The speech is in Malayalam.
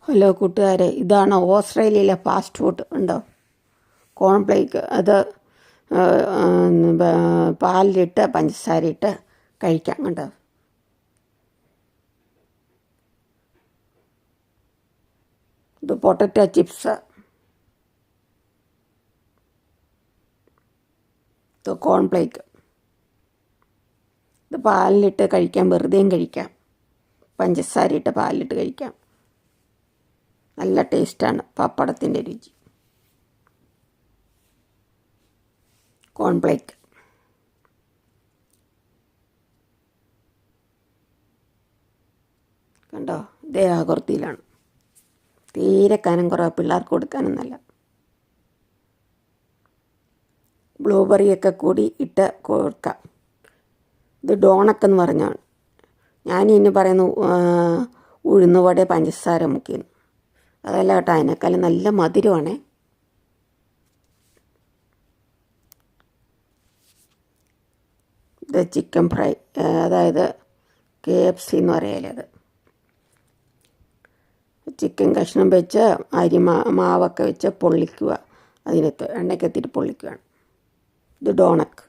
ഹലോ കൂട്ടുകാരെ, ഇതാണ് ഓസ്ട്രേലിയയിലെ ഫാസ്റ്റ് ഫുഡ്. ഉണ്ടോ? കോൺഫ്ലേക്ക്. അത് പാലിലിട്ട് പഞ്ചസാരയിട്ട് കഴിക്കാം. കണ്ടോ? ഇത് പൊട്ടറ്റോ ചിപ്സ്, ഇത് കോൺഫ്ലേക്ക്. ഇത് പാലിലിട്ട് കഴിക്കാം, വെറുതെയും കഴിക്കാം, പഞ്ചസാരയിട്ട് പാലിലിട്ട് കഴിക്കാം. നല്ല ടേസ്റ്റാണ്, പപ്പടത്തിൻ്റെ രുചി. കോൺഫ്ലേക്ക് കണ്ടോ? ഇതേ ആകൃതിയിലാണ്. തീരെ കനം കുറവ്, പിള്ളേർക്ക് കൊടുക്കാനൊന്നല്ല. ബ്ലൂബെറിയൊക്കെ കൂടി ഇട്ട് കൊടുക്കാം. ഇത് ഡോണക്കെന്ന് പറഞ്ഞാണ്. ഞാനിനി പറയുന്നു ഉഴുന്നുവട പഞ്ചസാര മുക്കിയെന്ന്. അതല്ല കേട്ടോ, അതിനേക്കാളും നല്ല മധുരമാണേ. ഇത് ചിക്കൻ ഫ്രൈ, അതായത് KFC എന്ന് പറയല്ലേ. അത് ചിക്കൻ കഷ്ണം വെച്ച് മാവൊക്കെ വെച്ച് പൊള്ളിക്കുക, അതിനകത്ത് എണ്ണയ്ക്കെത്തിയിട്ട് പൊള്ളിക്കുകയാണ്. ഇത് ഡോണക്ക്.